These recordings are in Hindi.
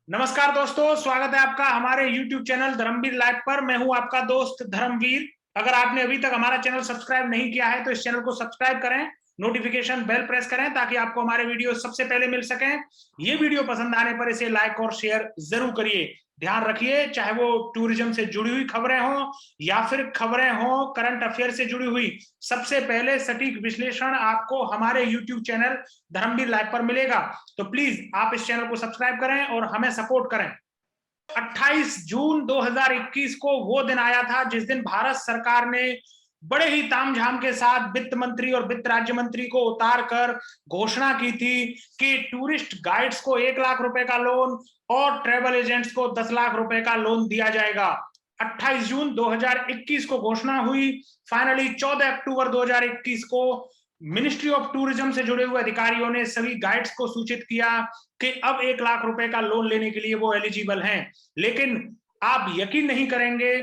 नमस्कार दोस्तों, स्वागत है आपका हमारे YouTube चैनल धर्मवीर लाइव पर। मैं हूं आपका दोस्त धर्मवीर। अगर आपने अभी तक हमारा चैनल सब्सक्राइब नहीं किया है तो इस चैनल को सब्सक्राइब करें, नोटिफिकेशन बेल प्रेस करें ताकि आपको हमारे वीडियो सबसे पहले मिल सकें। ये वीडियो पसंद आने पर इसे लाइक और शेयर जरूर करिए। ध्यान रखिए, चाहे वो टूरिज्म से जुड़ी हुई खबरें हों या फिर खबरें हों करंट अफेयर से जुड़ी हुई, सबसे पहले सटीक विश्लेषण आपको हमारे YouTube चैनल धर्मवीर लाइव पर मिलेगा। तो प्लीज आप इस चैनल को सब्सक्राइब करें और हमें सपोर्ट करें। 28 जून 2021 को वो दिन आया था जिस दिन भारत सरकार ने बड़े ही तामझाम के साथ वित्त मंत्री और वित्त राज्य मंत्री को उतार कर घोषणा की थी कि टूरिस्ट गाइड्स को 1 लाख रुपए का लोन और ट्रेवल एजेंट्स को 10 लाख रुपए का लोन दिया जाएगा। 28 जून 2021 को घोषणा हुई। फाइनली 14 अक्टूबर 2021 को मिनिस्ट्री ऑफ टूरिज्म से जुड़े हुए अधिकारियों ने सभी गाइड्स को सूचित किया कि अब 1 लाख रुपए का लोन लेने के लिए वो एलिजिबल हैं। लेकिन आप यकीन नहीं करेंगे,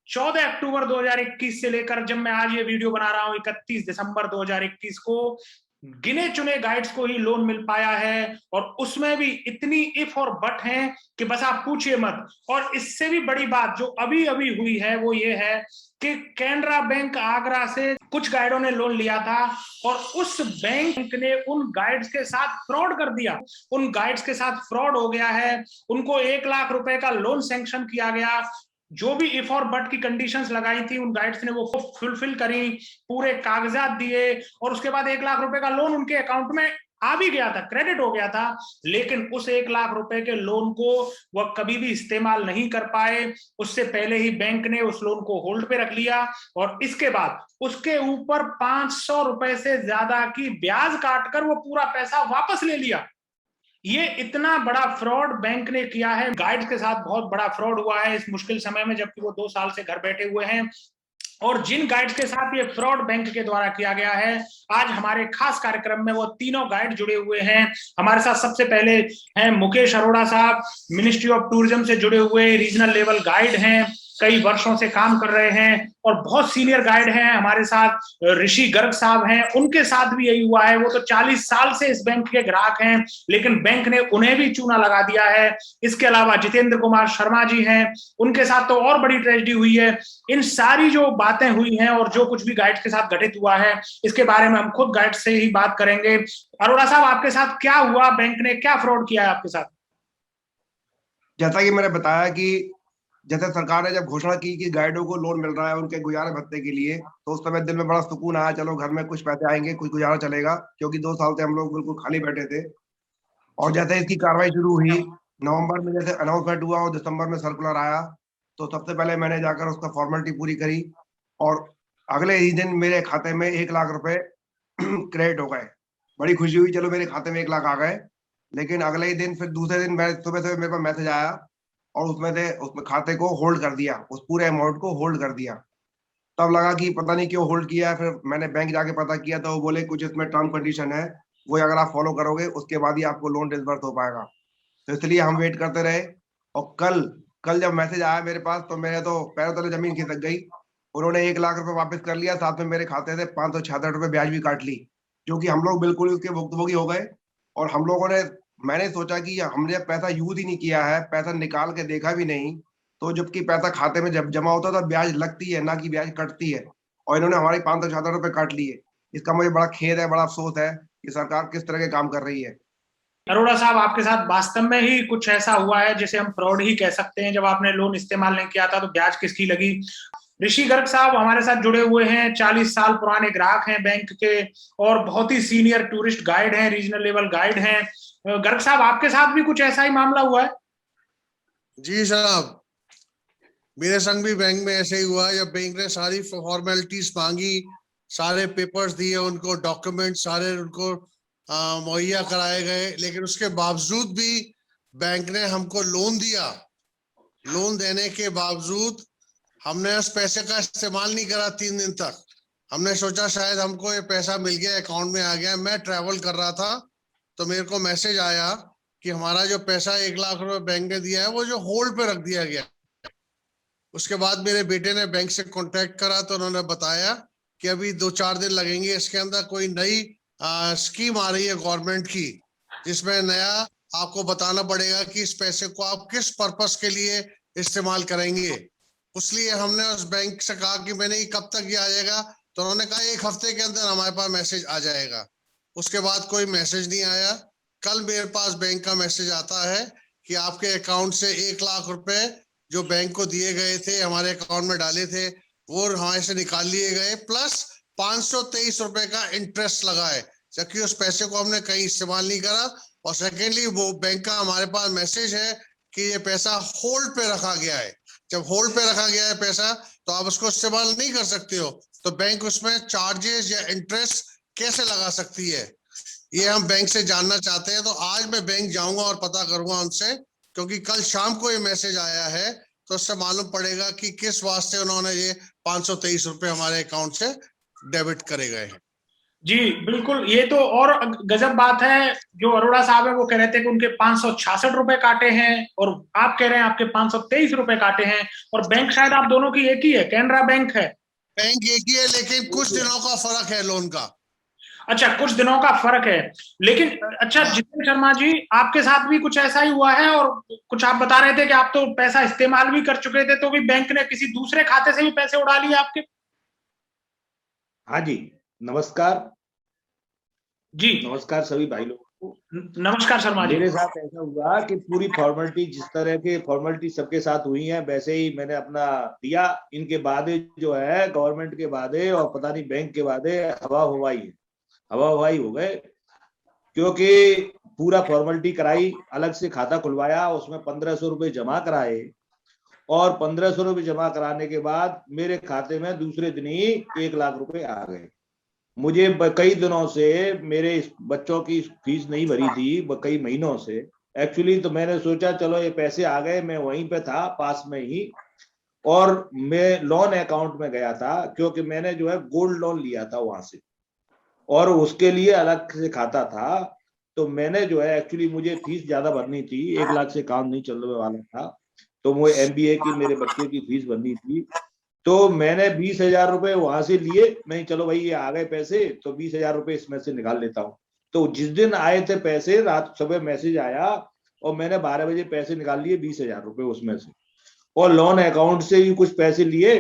14 अक्टूबर 2021 से लेकर जब मैं आज ये वीडियो बना रहा हूं 31 दिसंबर 2021 को, गिने चुने गाइड्स को ही लोन मिल पाया है, और उसमें भी इतनी इफ और बट हैं कि बस आप पूछिए मत। और इससे भी बड़ी बात जो अभी अभी हुई है वो ये है कि कैनरा बैंक आगरा से कुछ गाइडों ने लोन लिया था और उस बैंक ने उन गाइड्स के साथ फ्रॉड कर दिया। उन गाइड्स के साथ फ्रॉड हो गया है, उनको 1 लाख रुपए का लोन सैंक्शन किया गया। जो भी इफ और बट की कंडीशंस लगाई थी उन गाइड्स ने वो फुलफिल करी, पूरे कागजात दिए, और उसके बाद 1 लाख रुपए का लोन उनके अकाउंट में आ भी गया था, क्रेडिट हो गया था। लेकिन उस 1 लाख रुपए के लोन को वह कभी भी इस्तेमाल नहीं कर पाए। उससे पहले ही बैंक ने उस लोन को होल्ड पे रख लिया और इसके बाद उसके ऊपर 500 रुपए से ज्यादा की ब्याज काटकर वो पूरा पैसा वापस ले लिया। ये इतना बड़ा फ्रॉड बैंक ने किया है। गाइड्स के साथ बहुत बड़ा फ्रॉड हुआ है इस मुश्किल समय में, जबकि वो 2 साल से घर बैठे हुए हैं। और जिन गाइड्स के साथ ये फ्रॉड बैंक के द्वारा किया गया है, आज हमारे खास कार्यक्रम में वो तीनों गाइड जुड़े हुए हैं। हमारे साथ सबसे पहले हैं मुकेश अरोड़ा साहब, मिनिस्ट्री ऑफ टूरिज्म से जुड़े हुए रीजनल लेवल गाइड हैं, कई वर्षों से काम कर रहे हैं और बहुत सीनियर गाइड हैं। हमारे साथ ऋषि गर्ग साहब हैं, उनके साथ भी यही हुआ है। वो तो 40 साल से इस बैंक के ग्राहक हैं, लेकिन बैंक ने उन्हें भी चूना लगा दिया है। इसके अलावा जितेंद्र कुमार शर्मा जी हैं, उनके साथ तो और बड़ी ट्रेजेडी हुई है। इन सारी जो बातें हुई हैं और जो कुछ भी गाइड्स के साथ घटित हुआ है, इसके बारे में हम खुद गाइड से ही बात करेंगे। अरोड़ा साहब, आपके साथ क्या हुआ? बैंक ने क्या फ्रॉड किया है आपके साथ? जैसा कि मैंने बताया कि जैसे सरकार ने जब घोषणा की कि गाइडों को लोन मिल रहा है उनके गुजारा भत्ते के लिए, तो उस समय दिल में बड़ा सुकून आया, चलो घर में कुछ पैसे आएंगे, कुछ गुजारा चलेगा, क्योंकि 2 साल से हम लोग बिल्कुल खाली बैठे थे। और जैसे इसकी कार्रवाई शुरू हुई, नवंबर में जैसे अनाउंसमेंट हुआ और दिसंबर में सर्कुलर आया, तो सबसे पहले मैंने जाकर उसका फॉर्मेलिटी पूरी करी और अगले ही दिन मेरे खाते में 1 लाख रुपए क्रेडिट हो गए। बड़ी खुशी हुई, चलो मेरे खाते में 1 लाख आ गए। लेकिन अगले ही दिन फिर दूसरे दिन सुबह सुबह मेरे पास मैसेज आया और उसमें खाते को होल्ड कर दिया, उस पूरे अमाउंट को होल्ड कर दिया। तब लगा कि पता नहीं क्यों होल्ड किया। फिर मैंने बैंक जाके पता किया तो वो बोले कुछ इसमें टर्म कंडीशन है, वो अगर आप फॉलो करोगे उसके बाद ही आपको लोन डिसबर्स हो पाएगा। तो इसलिए हम वेट करते रहे और कल जब मैसेज आया मेरे पास तो मेरे तो पैरों तले जमीन खिसक गई। उन्होंने 1 लाख रुपए वापस कर लिया, साथ में मेरे खाते से 566 रुपए ब्याज भी काट ली, जो कि हम लोग बिल्कुल उसके भुक्तभोगी हो गए। और हम लोगों ने मैंने सोचा कि हमने पैसा यूज ही नहीं किया है, पैसा निकाल के देखा भी नहीं, तो जबकि पैसा खाते में जब जमा होता है तो ब्याज लगती है, ना कि ब्याज कटती है। और इन्होंने हमारे 566 रुपए काट लिए। इसका मुझे बड़ा खेद है, बड़ा अफसोस है कि सरकार किस तरह के काम कर रही है। अरोड़ा साहब, आपके साथ वास्तव में ही कुछ ऐसा हुआ है जिसे हम फ्रॉड ही कह सकते हैं। जब आपने लोन इस्तेमाल नहीं किया था तो ब्याज किसकी लगी? ऋषि गर्ग साहब हमारे साथ जुड़े हुए हैं, 40 साल पुराने ग्राहक हैं बैंक के और बहुत ही सीनियर टूरिस्ट गाइड हैं, रीजनल लेवल गाइड हैं। गर्ग साहब, आपके साथ भी कुछ ऐसा ही मामला हुआ है? जी साहब, मेरे संग भी बैंक में ऐसे ही हुआ। जब बैंक ने सारी फॉर्मेलिटीज मांगी, सारे पेपर्स दिए उनको, डॉक्यूमेंट सारे उनको मुहैया कराए गए, लेकिन उसके बावजूद भी बैंक ने हमको लोन दिया। लोन देने के बावजूद हमने उस पैसे का इस्तेमाल नहीं करा 3 दिन तक। हमने सोचा शायद हमको ये पैसा मिल गया, अकाउंट में आ गया। मैं ट्रैवल कर रहा था तो मेरे को मैसेज आया कि हमारा जो पैसा 1 लाख रुपए बैंक ने दिया है वो जो होल्ड पे रख दिया गया। उसके बाद मेरे बेटे ने बैंक से कांटेक्ट करा तो उन्होंने बताया कि अभी 2-4 दिन लगेंगे, इसके अंदर कोई नई स्कीम आ रही है गवर्नमेंट की, जिसमें नया आपको बताना पड़ेगा कि इस पैसे को आप किस पर्पस के लिए इस्तेमाल करेंगे। इसलिए हमने उस बैंक से कहा कि मैंने कब तक ये आ जाएगा, तो उन्होंने कहा 1 हफ्ते के अंदर हमारे पास मैसेज आ जाएगा। उसके बाद कोई मैसेज नहीं आया। कल मेरे पास बैंक का मैसेज आता है कि आपके अकाउंट से 1 लाख रुपए जो बैंक को दिए गए थे, हमारे अकाउंट में डाले थे, वो हमारे से निकाल लिए गए, प्लस 523 रुपए का इंटरेस्ट लगा है, जबकि उस पैसे को हमने कहीं इस्तेमाल नहीं करा। और सेकेंडली वो बैंक का हमारे पास मैसेज है कि ये पैसा होल्ड पे रखा गया है। जब होल्ड पे रखा गया है पैसा, तो आप उसको इस्तेमाल नहीं कर सकते हो, तो बैंक उसमें चार्जेस या इंटरेस्ट कैसे लगा सकती है, ये हम बैंक से जानना चाहते हैं। तो आज मैं बैंक जाऊंगा और पता करूंगा उनसे, क्योंकि कल शाम को ये मैसेज आया है, तो उससे मालूम पड़ेगा कि किस वास्ते उन्होंने ये 523 रुपए हमारे अकाउंट से डेबिट करे गए हैं। जी बिल्कुल, ये तो और गजब बात है। जो अरोड़ा साहब है वो कह रहे थे कि उनके 566 रुपए काटे हैं, और आप कह रहे हैं आपके 523 रुपए काटे हैं, और बैंक शायद आप दोनों की एक ही है, कैनरा बैंक है। बैंक एक ही है, लेकिन कुछ दिनों का फर्क है लोन का। अच्छा, कुछ दिनों का फर्क है, लेकिन अच्छा जितेंद्र शर्मा जी, आपके साथ भी कुछ ऐसा ही हुआ है, और कुछ आप बता रहे थे कि आप तो पैसा इस्तेमाल भी कर चुके थे, तो भी बैंक ने किसी दूसरे खाते से भी पैसे उड़ा लिए आपके? हाँ जी, नमस्कार जी नमस्कार सभी भाई लोगों को। नमस्कार शर्मा जी। मेरे साथ ऐसा हुआ कि पूरी फॉर्मेलिटी, जिस तरह के फॉर्मेलिटी सबके साथ हुई है, वैसे ही मैंने अपना दिया। इनके बाद जो है गवर्नमेंट के बाद और पता नहीं बैंक के बाद हवा हवाई हो गए, क्योंकि पूरा फॉर्मेलिटी कराई, अलग से खाता खुलवाया, उसमें 1500 रुपये जमा कराए, और 1500 रुपये जमा कराने के बाद मेरे खाते में दूसरे दिन ही 1 लाख रुपए आ गए। मुझे कई दिनों से मेरे बच्चों की फीस नहीं भरी थी, कई महीनों से एक्चुअली। तो मैंने सोचा चलो ये पैसे आ गए, मैं वहीं पे था पास में ही, और मैं लोन अकाउंट में गया था, क्योंकि मैंने जो है गोल्ड लोन लिया था वहां से, और उसके लिए अलग से खाता था। तो मैंने जो है एक्चुअली मुझे फीस ज्यादा भरनी थी, 1 लाख से काम नहीं चलने वाला था, तो वो MBA की मेरे बच्चे की फीस भरनी थी। तो मैंने 20,000 रुपए वहां से लिए। मैं चलो भाई ये आ गए पैसे, तो 20,000 रुपए इसमें से निकाल लेता हूँ। तो जिस दिन आए थे पैसे, रात सुबह मैसेज आया, और मैंने 12 बजे पैसे निकाल लिए 20,000 रुपए उसमें से, और लोन अकाउंट से भी कुछ पैसे लिए,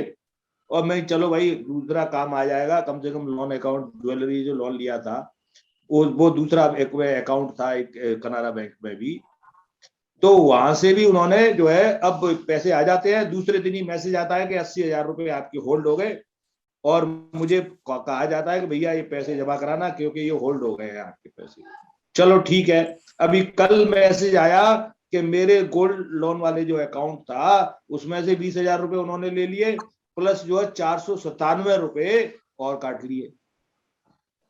और मैं चलो भाई दूसरा काम आ जाएगा, कम से कम लोन अकाउंट, ज्वेलरी जो लोन लिया था वो दूसरा एक अकाउंट था एक कनारा बैंक में भी, तो वहां से भी उन्होंने जो है अब पैसे आ जाते हैं। दूसरे दिन ही मैसेज आता है कि 80,000 रुपए आपके होल्ड हो गए, और मुझे कहा जाता है कि भैया ये पैसे जमा कराना, क्योंकि ये होल्ड हो गए हैं आपके पैसे। चलो ठीक है। अभी कल मैसेज आया कि मेरे गोल्ड लोन वाले जो अकाउंट था उसमें से 20,000 रुपए उन्होंने ले लिए, प्लस जो है 497 रुपए और काट लिए।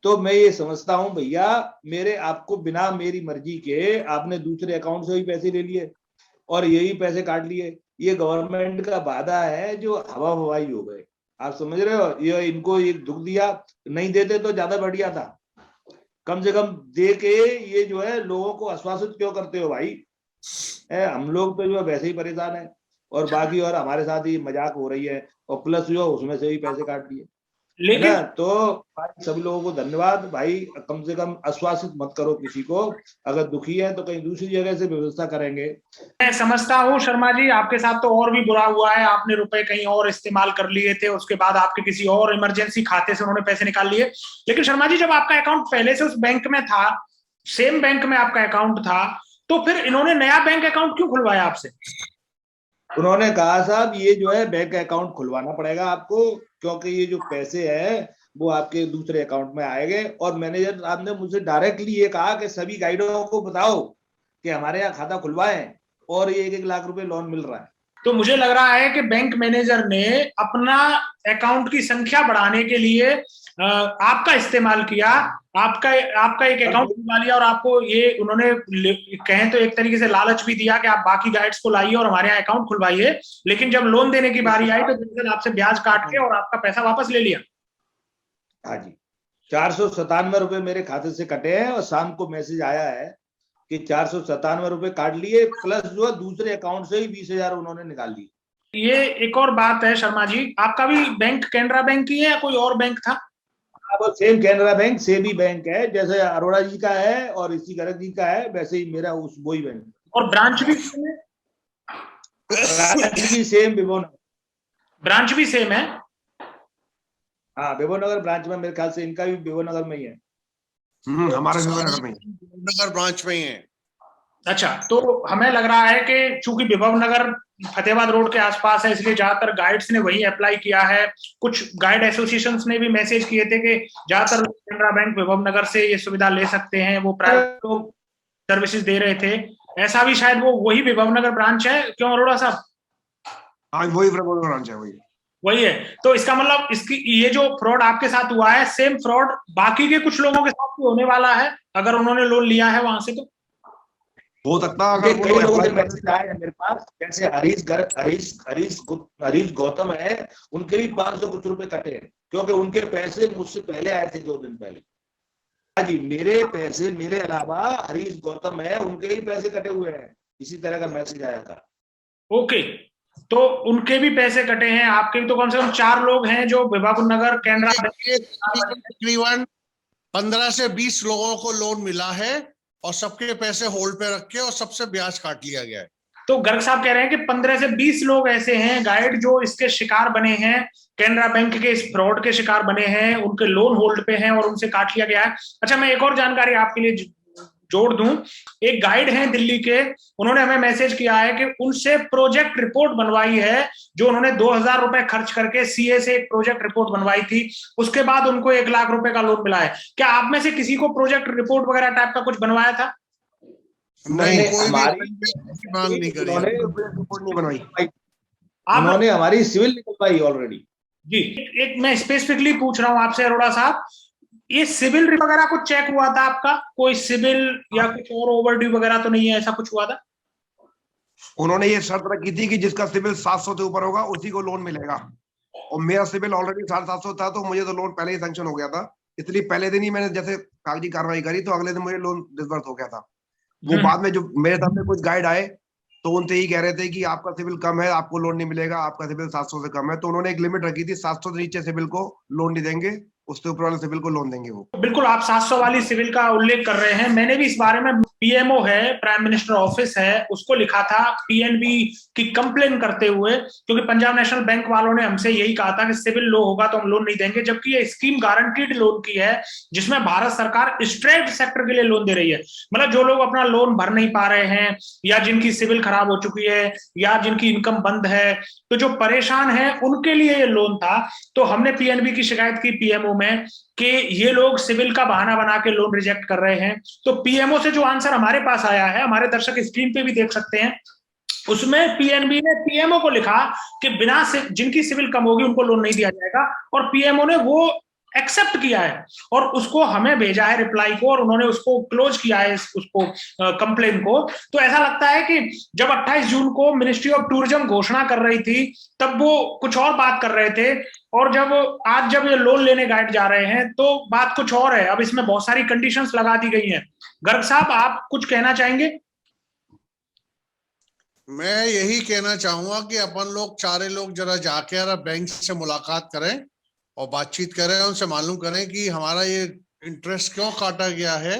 तो मैं ये समझता हूं भैया, मेरे आपको बिना मेरी मर्जी के आपने दूसरे अकाउंट से भी पैसे ले लिए और यही पैसे काट लिए। ये गवर्नमेंट का वादा है जो हवा हवाई हो गए। आप समझ रहे हो? ये इनको एक दुख दिया, नहीं देते तो ज्यादा बढ़िया था, कम से कम दे के ये जो है लोगों को आश्वासित क्यों करते हो भाई? हम लोग तो जो है वैसे ही परेशान है, और बाकी और हमारे साथ ही मजाक हो रही है, और प्लस जो उसमें से भी पैसे काट दिए। लेकिन तो भाई सभी लोगों को धन्यवाद भाई, कम से कम आश्वासित मत करो किसी को, अगर दुखी है तो कहीं दूसरी जगह से व्यवस्था करेंगे। मैं समझता हूँ शर्मा जी, आपके साथ तो और भी बुरा हुआ है, आपने रुपए कहीं और इस्तेमाल कर लिए थे, उसके बाद आपके किसी और इमरजेंसी खाते से उन्होंने पैसे निकाल लिए। लेकिन शर्मा जी, जब आपका अकाउंट पहले से उस बैंक में था, सेम बैंक में आपका अकाउंट था, तो फिर इन्होंने नया बैंक अकाउंट क्यों खुलवाया आपसे? उन्होंने कहा साहब ये जो है बैंक अकाउंट खुलवाना पड़ेगा आपको, क्योंकि ये जो पैसे हैं वो आपके दूसरे अकाउंट में आएंगे। और मैनेजर साहब ने मुझसे डायरेक्टली ये कहा कि सभी गाइडों को बताओ कि हमारे यहाँ खाता खुलवाएं, और ये 1-1 लाख रुपए लोन मिल रहा है। तो मुझे लग रहा है कि बैंक मैनेजर ने अपना अकाउंट की संख्या बढ़ाने के लिए आपका इस्तेमाल किया, आपका एक अकाउंट खुलवा लिया, और आपको ये उन्होंने कहें तो एक तरीके से लालच भी दिया कि आप बाकी गाइड्स को लाइए और हमारे यहाँ अकाउंट खुलवाइए। लेकिन जब लोन देने की बारी आई तो दरअसल आपसे ब्याज काट के और आपका पैसा वापस ले लिया। हाँ जी, 497 रुपए मेरे खाते से कटे हैं, और शाम को मैसेज आया है कि 497 रुपए काट लिए, प्लस जो है दूसरे अकाउंट से ही 20,000 उन्होंने निकाल लिए। ये एक और बात है शर्मा जी, आपका भी बैंक कैनरा बैंक ही है या कोई और बैंक था? अब same Canara bank SEBI bank है, जैसे अरोड़ा जी का है और ऋषि गर्ग जी का है, वैसे ही मेरा उस वही बैंक। और ब्रांच भी सेम है? ब्रांच भी सेम विभव नगर। ब्रांच भी सेम है? हाँ, विभव नगर ब्रांच में मेरे ख्याल से इनका भी विभव नगर में ही है। हमारे नगर में नगर ब्रांच में ही है। अच्छा, तो हमें लग रहा है कि चूंकि विभव नगर फतेहाबाद रोड के आसपास है, इसलिए ज्यादातर गाइड्स ने वही अप्लाई किया है। कुछ गाइड एसोसिएशंस ने भी मैसेज किए थे कि ज्यादातर लोग कैनरा बैंक विभव नगर से ये सुविधा ले सकते हैं, वो प्राइवेट लोग सर्विसेज दे रहे थे। ऐसा भी शायद वो वही विभव नगर ब्रांच है, क्यों अरोड़ा साहब? हाँ, वही ब्रांच है, वही है। तो इसका मतलब इसकी ये जो फ्रॉड आपके साथ हुआ है, सेम फ्रॉड बाकी के कुछ लोगों के साथ भी होने वाला है अगर उन्होंने लोन लिया है वहां से? तो हो सकता है कई अगर वो लोगों के अप्लाई मैसेज आए हैं मेरे पास, जैसे हरीश गौतम है, उनके भी 500 कुछ रुपए कटे हैं, क्योंकि उनके पैसे मुझसे पहले आए थे 2 दिन पहले। हाँ जी, मेरे पैसे, मेरे अलावा हरीश गौतम है, उनके ही पैसे कटे हुए हैं, इसी तरह का मैसेज आया था। ओके, तो उनके भी पैसे कटे हैं, आपके भी। तो कम से कम 4 लोग हैं जो विभव नगर कैनरा तकरीबन 15 से 20 लोगों को लोन मिला है और सबके पैसे होल्ड पे रख के और सबसे ब्याज काट लिया गया है। तो गर्ग साहब कह रहे हैं कि 15 से 20 लोग ऐसे हैं गाइड जो इसके शिकार बने हैं, कैनरा बैंक के इस फ्रॉड के शिकार बने हैं, उनके लोन होल्ड पे हैं और उनसे काट लिया गया है। अच्छा, मैं एक और जानकारी आपके लिए जोड़ दूं। एक गाइड हैं दिल्ली के, उन्होंने हमें मैसेज किया है कि उनसे प्रोजेक्ट रिपोर्ट बनवाई है, जो उन्होंने 2000 रुपए खर्च करके सीए से एक प्रोजेक्ट रिपोर्ट बनवाई थी, उसके बाद उनको 1 लाख रुपए का लोन मिला है। क्या आप में से किसी को प्रोजेक्ट रिपोर्ट वगैरह टाइप का कुछ बनवाया था? नहीं, कोई हमारी मांग नहीं करी, रिपोर्ट नहीं बनवाई। उन्होंने हमारी सिविल निकलवाई ऑलरेडी जी। एक मैं स्पेसिफिकली पूछ रहा हूं आपसे अरोड़ा साहब, ये सिविल वगैरह कुछ चेक हुआ था आपका? कोई सिविल या कुछ और ओवरड्यू वगैरह तो नहीं है, ऐसा कुछ हुआ था? उन्होंने ये शर्त रखी थी कि जिसका सिविल 700 से ऊपर होगा उसी को लोन मिलेगा, और मेरा सिविल ऑलरेडी 750 था, तो मुझे तो लोन पहले ही सैंक्शन हो गया था, इसलिए पहले दिन ही मैंने जैसे कागजी कार्रवाई करी तो अगले दिन मुझे लोन डिसबर्स हो गया था। वो बाद में जो मेरे सामने कुछ गाइड आए तो उनसे ही कह रहे थे कि आपका सिविल कम है, आपको लोन नहीं मिलेगा, आपका सिविल 700 से कम है, तो उन्होंने एक लिमिट रखी थी, 700 से नीचे सिविल को लोन नहीं देंगे, उससे ऊपर वाले सिविल को लोन देंगे वो। बिल्कुल, आप 700 वाली सिविल का उल्लेख कर रहे हैं। मैंने भी इस बारे में, पीएमओ है, प्राइम मिनिस्टर ऑफिस है, उसको लिखा था पीएनबी की कंप्लेन करते हुए, क्योंकि पंजाब नेशनल बैंक वालों ने हमसे यही कहा था कि सिविल लो होगा तो हम लोन नहीं देंगे, जबकि ये स्कीम गारंटीड लोन की है, जिसमें भारत सरकार स्ट्रेट सेक्टर के लिए लोन दे रही है। मतलब जो लोग अपना लोन भर नहीं पा रहे हैं, या जिनकी सिविल खराब हो चुकी है, या जिनकी इनकम बंद है, तो जो परेशान है उनके लिए ये लोन था। तो हमने पीएनबी की शिकायत की पीएमओ में कि ये लोग सिविल का बहाना बना के लोन रिजेक्ट कर रहे हैं। तो पीएमओ से जो आंसर हमारे पास आया है, हमारे दर्शक स्क्रीन पे भी देख सकते हैं, उसमें पीएनबी ने पीएमओ को लिखा कि बिना जिनकी सिविल कम होगी उनको लोन नहीं दिया जाएगा, और पीएमओ ने वो एक्सेप्ट किया है और उसको हमें भेजा है रिप्लाई को, और उन्होंने उसको क्लोज किया है, उसको कंप्लेन को। तो ऐसा लगता है कि जब 28 जून को मिनिस्ट्री ऑफ टूरिज्म घोषणा कर रही थी तब वो कुछ और बात कर रहे थे, और जब ये लोन लेने गाइड जा रहे हैं तो बात कुछ और है। अब इसमें बहुत सारी कंडीशंस लगा दी गई हैं। गर्ग साहब, आप कुछ कहना चाहेंगे? मैं यही कहना चाहूंगा कि अपन लोग चारे लोग जरा जाके बैंक से मुलाकात करें और बातचीत करें, उनसे मालूम करें कि हमारा ये इंटरेस्ट क्यों काटा गया है,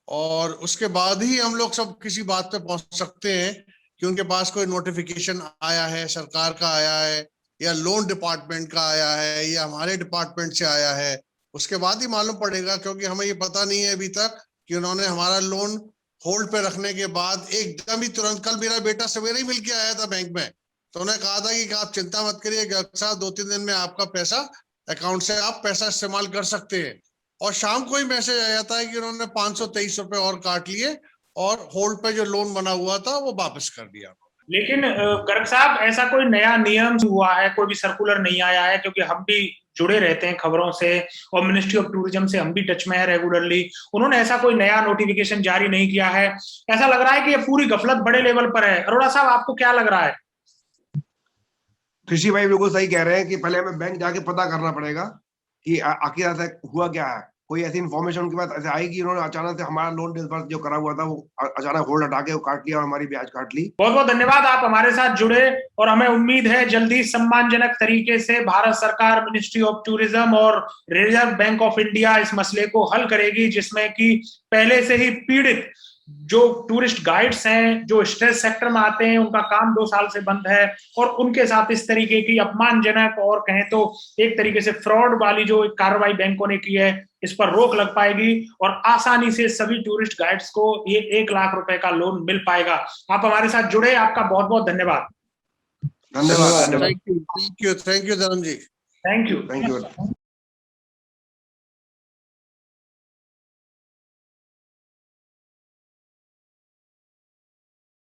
और उसके बाद ही हम लोग सब किसी बात पे पहुंच सकते हैं कि उनके पास कोई नोटिफिकेशन आया है, सरकार का आया है, या लोन डिपार्टमेंट का आया है, या हमारे डिपार्टमेंट से आया है। उसके बाद ही मालूम पड़ेगा, क्योंकि हमें ये पता नहीं है अभी तक कि उन्होंने हमारा लोन होल्ड पे रखने के बाद एकदम ही तुरंत, कल मेरा बेटा सवेरे ही मिल के आया था बैंक में, तो उन्होंने कहा था कि आप चिंता मत करिए गर्ग साहब, 2-3 दिन में आपका पैसा अकाउंट से आप पैसा इस्तेमाल कर सकते हैं। और शाम को ही मैसेज आ जाता है कि उन्होंने 523 रुपए और काट लिए और होल्ड पे जो लोन बना हुआ था वो वापस कर दिया। लेकिन गर्ग साहब, ऐसा कोई नया नियम हुआ है, कोई भी सर्कुलर नहीं आया है? क्योंकि हम भी जुड़े रहते हैं खबरों से, और मिनिस्ट्री ऑफ टूरिज्म से हम भी टच में है रेगुलरली। उन्होंने ऐसा कोई नया नोटिफिकेशन जारी नहीं किया है। ऐसा लग रहा है कि ये पूरी गफलत बड़े लेवल पर है। अरोड़ा साहब, आपको क्या लग रहा है? कृषि भाई बिल्कुल सही कह रहे हैं कि पहले हमें बैंक जाके पता करना पड़ेगा कि आखिर ऐसा हुआ क्या है। कोई ऐसी इन्फॉर्मेशन उनके पास ऐसे आई कि उन्होंने अचानक से हमारा लोन डिसबर्स जो करा हुआ था वो अचानक होल्ड हटा के वो काट लिया और हमारी ब्याज काट ली। बहुत बहुत धन्यवाद, आप हमारे साथ जुड़े और हमें उम्मीद है जल्दी सम्मानजनक तरीके से भारत सरकार, मिनिस्ट्री ऑफ टूरिज्म और रिजर्व बैंक ऑफ इंडिया इस मसले को हल करेगी, जिसमें कि पहले से ही पीड़ित जो टूरिस्ट गाइड्स हैं, जो स्ट्रेस सेक्टर में आते हैं, उनका काम 2 साल से बंद है और उनके साथ इस तरीके की अपमानजनक और कहें तो एक तरीके से फ्रॉड वाली जो कार्रवाई बैंकों ने की है, इस पर रोक लग पाएगी और आसानी से सभी टूरिस्ट गाइड्स को ये 1 लाख रुपए का लोन मिल पाएगा। आप हमारे साथ जुड़े, आपका बहुत बहुत धन्यवाद। धन्यवाद। Thank you Dharam ji. Thank you. Thank you.